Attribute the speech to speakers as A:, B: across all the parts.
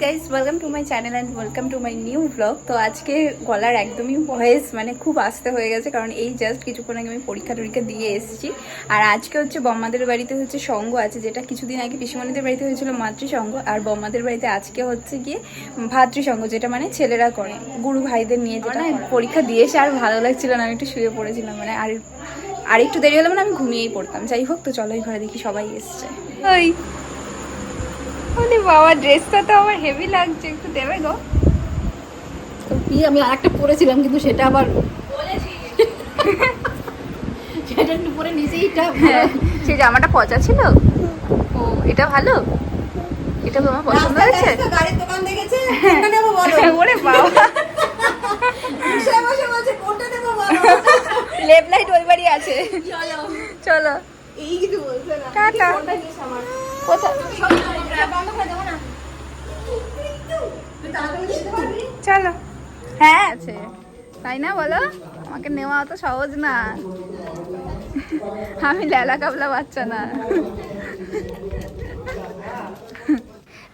A: Guys, welcome to my channel and welcome to my new blog. তো আজকে গলার একদমই ভয়েস খুব আস্তে হয়ে গেছে, কারণ এই জাস্ট কিছুক্ষণ আগে আমি পরীক্ষা দিয়ে এসেছি। আর আজকে হচ্ছে বম্মাদের বাড়িতে হচ্ছে সঙ্গ আছে, যেটা কিছুদিন আগে পিসিমণিদের বাড়িতে হয়েছিল মাতৃসঙ্গ, আর বম্মাদের বাড়িতে আজকে হচ্ছে গিয়ে ভাতৃসঙ্গ, যেটা ছেলেরা করে গুরু ভাইদের নিয়ে। যেটা পরীক্ষা দিয়ে এসে আর ভালো লাগছিল না, আমি একটু শুয়ে পড়েছিলাম, আর একটু দেরি হলে আমি ঘুমিয়েই পড়তাম। যাই হোক, তো চলো এই ঘরে দেখি সবাই এসছে। ওই বাবা, ড্রেসটা তো আমার হেভি লাগছে, একটু দেবে গো।
B: আমি আরেকটা পরেছিলাম, কিন্তু সেটা আবার সেটা একটু পরে নিচেই
A: সেই জামাটা পচা ছিল। ও, এটা ভালো, এটা তোমার পছন্দ হয়েছে?
B: গাড়ির দোকান দেখেছে, কোনটা নেব বলো?
A: ওরে বাবা,
B: বসে বসে বলছে কোনটা নেব বলো?
A: লেফট লাইট ওই বাড়ি আছে,
B: চলো
A: চলো।
B: এই কিছু বলছে না,
A: টাটা।
B: কোনটা নিস আমার?
A: কোথায়?
B: বন্ধ করে দেবো না, তুই তাড়াতাড়ি যেতে পারবি?
A: চলো। হ্যাঁ আছে, তাই না বলো? আমাকে নেওয়া অত সহজ না, আমি লেলা কাবলা বাচ্চা না।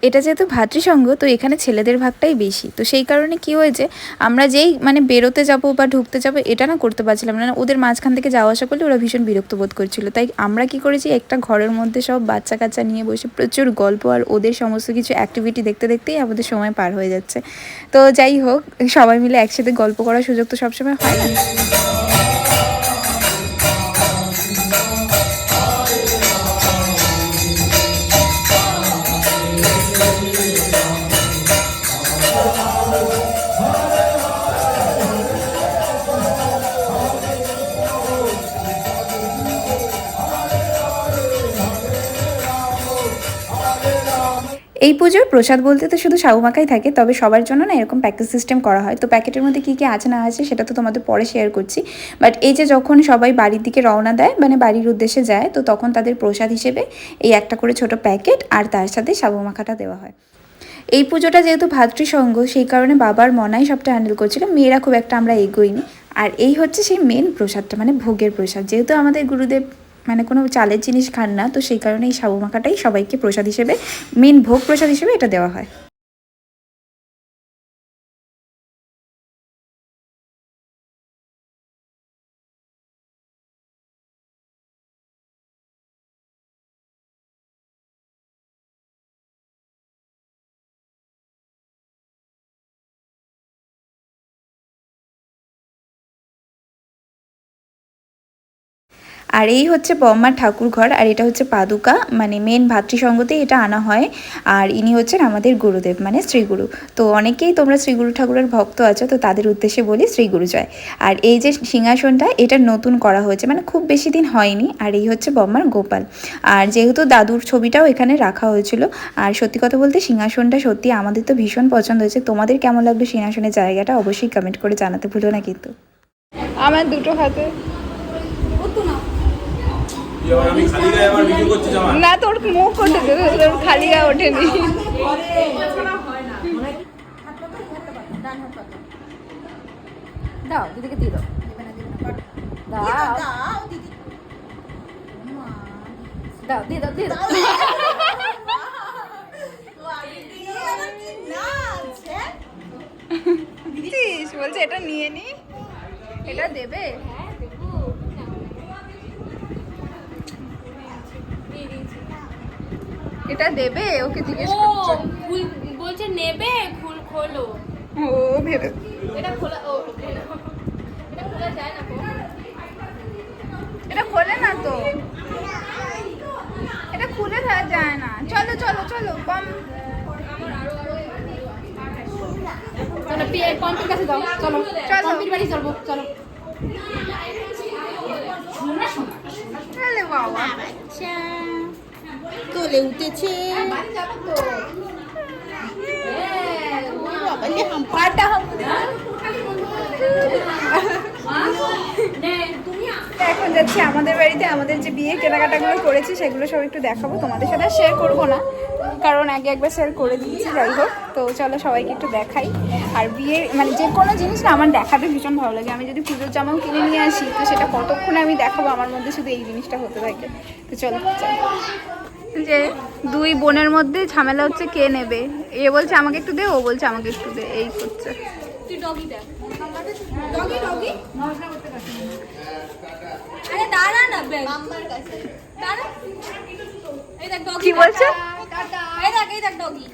A: এটা যেহেতু ভাতৃসঙ্গ, তো এখানে ছেলেদের ভাগটাই বেশি, তো সেই কারণে কি হয়েছে, আমরা যেই বেরোতে যাব বা ঢুকতে যাব এটা না করতে পারছিলাম না। ওদের মাঝখান থেকে যাওয়া আসা করলে ওরা ভীষণ বিরক্ত বোধ করছিল। তাই আমরা কি করেছি, একটা ঘরের মধ্যে সব বাচ্চা কাচ্চা নিয়ে বসে প্রচুর গল্প আর ওদের সমস্ত কিছু অ্যাক্টিভিটি দেখতে দেখতেই আমাদের সময় পার হয়ে যাচ্ছে। তো যাই হোক, সবাই মিলে একসাথে গল্প করার সুযোগ তো সবসময় হয় না। এই পুজোর প্রসাদ বলতে তো শুধু সাবু মাখাই থাকে, তবে সবার জন্য না এরকম প্যাকেজ সিস্টেম করা হয়। তো প্যাকেটের মধ্যে কী কী আছে না আছে সেটা তো তোমাদের পরে শেয়ার করছি। বাট এই যে যখন সবাই বাড়ির দিকে রওনা দেয়, বাড়ির উদ্দেশ্যে যায়, তো তখন তাদের প্রসাদ হিসেবে এই একটা করে ছোট প্যাকেট আর তার সাথে সাবু মাখাটা দেওয়া হয়। এই পুজোটা যেহেতু ভাতৃসঙ্গ, সেই কারণে বাবার মনাই সবটা হ্যান্ডেল করছিল, মেয়েরা খুব একটা আমরা এগোইনি। আর এই হচ্ছে সেই মেন প্রসাদটা, ভোগের প্রসাদ। যেহেতু আমাদের গুরুদেব কোনো চালের জিনিস খান না, তো সেই কারণে এই সাবু মাখাটাই সবাইকে প্রসাদ হিসেবে, মেন ভোগ প্রসাদ হিসেবে এটা দেওয়া হয়। আর এই হচ্ছে বম্মার ঠাকুর ঘর, আর এটা হচ্ছে পাদুকা, মেন ভাতৃসঙ্গতেই এটা আনা হয়। আর ইনি হচ্ছেন আমাদের গুরুদেব, শ্রীগুরু। তো অনেকেই তোমরা শ্রীগুরু ঠাকুরের ভক্ত আছো, তো তাদের উদ্দেশ্যে বলি শ্রীগুরু জয়। আর এই যে সিংহাসনটা, এটা নতুন করা হয়েছে, খুব বেশি দিন হয়নি। আর এই হচ্ছে বম্মার গোপাল। আর যেহেতু দাদুর ছবিটাও এখানে রাখা হয়েছিল। আর সত্যি কথা বলতে সিংহাসনটা সত্যি আমাদের তো ভীষণ পছন্দ হয়েছে। তোমাদের কেমন লাগলো সিংহাসনের জায়গাটা অবশ্যই কমেন্ট করে জানাতে ভুলো না কিন্তু। আমার দুটো হাতে না, তোর মুখ ওঠে, তোর খালি গায়ে ওঠেনি।
B: দাও দিদিকে দিয়ে দাও, দাও দিয়ে দাও, দিয়ে দাও।
A: বলছে এটা নিয়ে নি, এটা দেবে। এটা দেবে, ওকে জিজ্ঞেস করছে।
C: বলছে নেবে, খোলো।
A: ও ভেবে,
C: এটা খোলা, এটা খোলা যায় না।
A: এটা খোলে না তো, এটা খুলে দেওয়া যায় না। চলো চলো চলো, কম।
B: চলো পম্পির কাছে যাও, চলো পম্পির বাড়ি চলবো, চলো।
A: চলে বাবা,
B: তোলে উঠেছে।
A: এখন যাচ্ছি আমাদের বাড়িতে, আমাদের যে বিয়ে কেনাকাটাগুলো করেছি সেগুলো সব একটু দেখাবো, তোমাদের সাথে শেয়ার করবো না, কারণ আগে একবার শেয়ার করে দিয়েছি। যাই হোক, তো চলো সবাইকে একটু দেখাই। আর বিয়ের যে কোনো জিনিস না আমার দেখাতে ভীষণ ভালো লাগে। আমি যদি পুজোর জামাও কিনে নিয়ে আসি, তো সেটা কতক্ষণে আমি দেখাবো, আমার মধ্যে শুধু এই জিনিসটা হতে থাকে। তো চলো চলো। যে দুই বোনের মধ্যে ঝামেলা হচ্ছে কে নেবে, এ বলছে আমাকে একটু দে, ও বলছে আমাকে একটু দে, এই করছে।
C: তুই ডগি দেখ।
B: ডগি ডগি আরে দাঁড়া না ব্যাগ
C: মাম্মার কাছে।
B: দাঁড়া এই দেখ ডগি
A: কি বলছে?
B: এই দেখ ডগি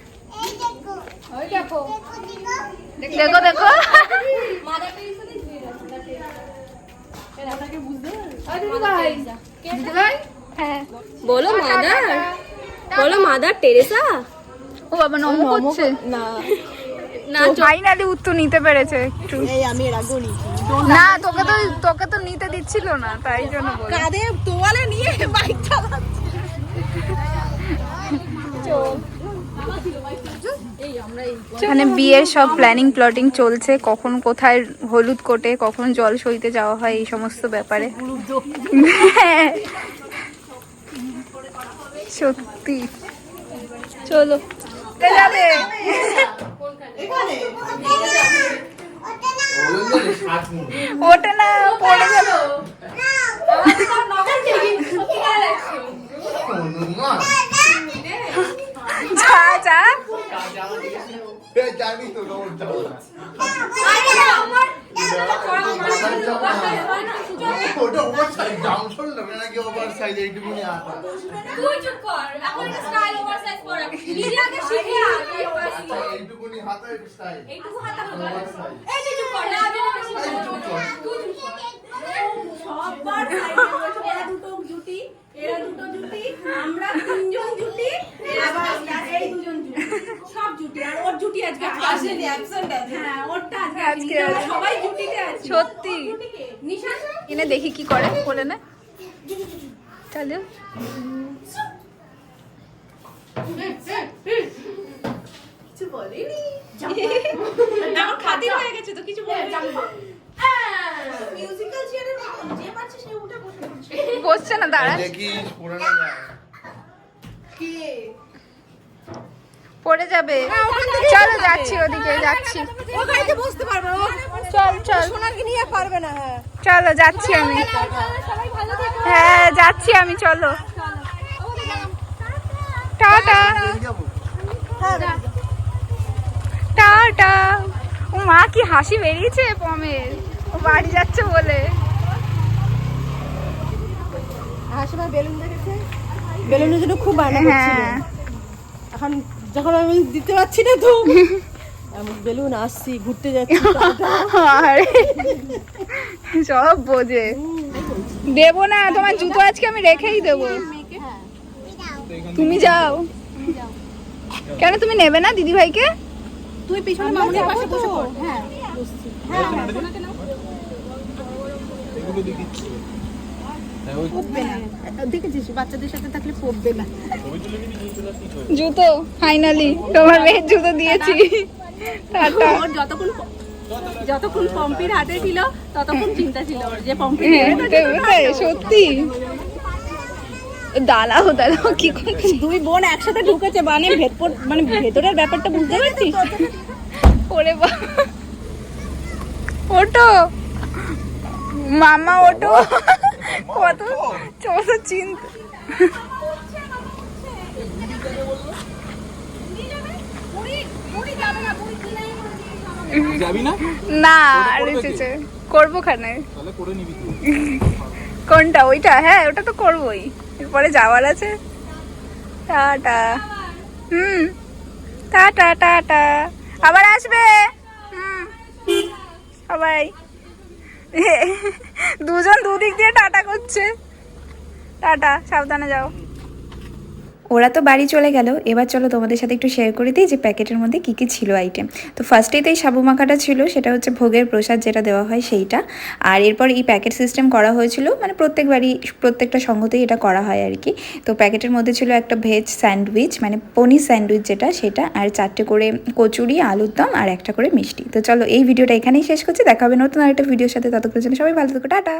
C: ওই দেখো।
A: দেখো দেখো
B: মাদার টেরিসা দেখবি
C: ওটাকে বুঝতে আর দিদি ভাই। দিদি ভাই?
A: হ্যাঁ
B: বলো মাদার, বলো মাদার টেরেসা।
A: ও বাবা নম করছে
B: না
A: না, ফাইনালি উত্তর নিতে পেরেছে একটু।
B: এই আমি এর আগেও নিয়েছি
A: না তোকে তো নিতে দিচ্ছিল না, তাই জন্য বল।
B: কাঁধে তোয়ালে নিয়ে বাইক চালাচ্ছে।
A: মানে বিয়ের সব প্ল্যানিং প্লটিং চলছে, কখন কোথায় হলুদ কোটে, কখন জল সইতে যাওয়া হয়, এই সমস্ত ব্যাপারে। হ্যাঁ, সত্যি। চলো যাবে ওটা না পড়ে গেল। যা যা
D: জানি তো ওটা ওভার সাইজ ডাউন শোল্ডার নাকি ওভার সাইজ এইটুকুনি আটা
B: তুই চুপ কর, এখন এটা স্টাইল ওভারসাইজ পরা নিজে আগে শিখে আয়।
D: আচ্ছা এইটুকুনি হাতা স্টাইল
B: এইটুকু হাতা হবে
D: ওভারসাইজ
B: এই যে চুপ কর না আমি
D: এই চুপ কর।
B: তুই চুপ কর সববার এরা দুটো জুটি, এরা দুটো জুটি, আমরা তিনজন জুটি, আবার এই দুজন জুটি, সব জুটি। আর ওর জুটি আজকে আসেনি, অ্যাবসেন্ট আছে। হ্যাঁ ওরটা আজকে
A: আছে।
B: সবাই জুটিতে আছে।
A: সত্যি
B: নিশান
A: এনে দেখি কি করে, করে না চলো।
B: কিছু বলেনি, এখন খাতির হয়ে গেছে তো কিছু বলবে না। মিউজিক্যাল চেয়ারের মতো যে পারছে সে উঠে বসে পড়ছে।
A: বসছে না, দাঁড়া
D: দেখিস পড়ে না যায়
B: কে
A: পড়ে যাবে। চলো যাচ্ছি ওদিকে, যাচ্ছি।
B: ও গাড়িতে বসতে পারবে না,
A: চল চল
B: সোনাকে নিয়ে পারবে না। হ্যাঁ
A: চলো যাচ্ছি আমি।
B: সবাই ভালো থেকো।
A: হ্যাঁ যাচ্ছি আমি, চলো টাটা টাটা। ও মা কি হাসি বেরিয়েছে পমের, ও বাড়ি যাচ্ছে বলে।
B: সময় বেলুন দেখেছে, বেলুনের জন্য খুব বায়না করছিল।
A: হ্যাঁ
B: এখন যখন আমি দিতে পারছি না তো আমি বেলুন আসছি, ঘুরতে যাচ্ছি।
A: আরে সব বোঝে। দেবো না, তোমার জুতো আজকে আমি রেখেই দেবো। তুমি যাও কেন, তুমি নেবে না দিদি ভাইকে?
B: তুই পিছনে মামুনের পাশে বসে পড়। হ্যাঁ পড়বে না, দেখেছিস বাচ্চাদের সাথে থাকলে পড়বে না।
A: জুতো ফাইনালি তোমার মেয়ের জুতো দিয়েছি। টাটা।
B: ওর যতক্ষণ পম্পির হাতে ছিল ততক্ষণ চিন্তা ছিল ওর যে পম্পি
A: সত্যি দাঁড়াও দাঁড়াও কি করছিস?
B: দুই বোন একসাথে ঢুকেছে, মানে মানে ভেতরের ব্যাপারটা বুঝতে পারছিস?
A: ওরে বাবা, ওটো মামা ওটো, কত ছোট চিন্তা।
E: যাবি না
A: না আর এসেছে করবো খানে।
E: তাহলে করে নিবি তুই
A: কোনটা? ওইটা? হ্যাঁ ওটা তো করবোই, এরপরে যাওয়ার আছে। টাটা। টাটা টাটা, আবার আসবে। সবাই দুজন দুদিক দিয়ে টাটা করছে। টাটা, সাবধানে যাও। ওরা তো বাড়ি চলে গেল, এবার চলো তোমাদের সাথে একটু শেয়ার করে দিই যে প্যাকেটের মধ্যে কী কী ছিল আইটেম। তো ফার্স্টেতেই সাবু মাখাটা ছিল, সেটা হচ্ছে ভোগের প্রসাদ যেটা দেওয়া হয় সেইটা। আর এরপর এই প্যাকেট সিস্টেম করা হয়েছিল, মানে প্রত্যেক বাড়ি প্রত্যেকটা সংঘতেই এটা করা হয় আর কি। তো প্যাকেটের মধ্যে ছিল একটা ভেজ স্যান্ডউইচ, মানে পনির স্যান্ডউইচ যেটা, সেটা, আর 4টে করে কচুরি, আলুর দম, আর একটা করে মিষ্টি। তো চলো এই ভিডিওটা এখানেই শেষ করছি, দেখা হবে নতুন আরেকটা ভিডিওর সাথে। ততক্ষণের জন্য সবাই ভালো থেকো, টাটা।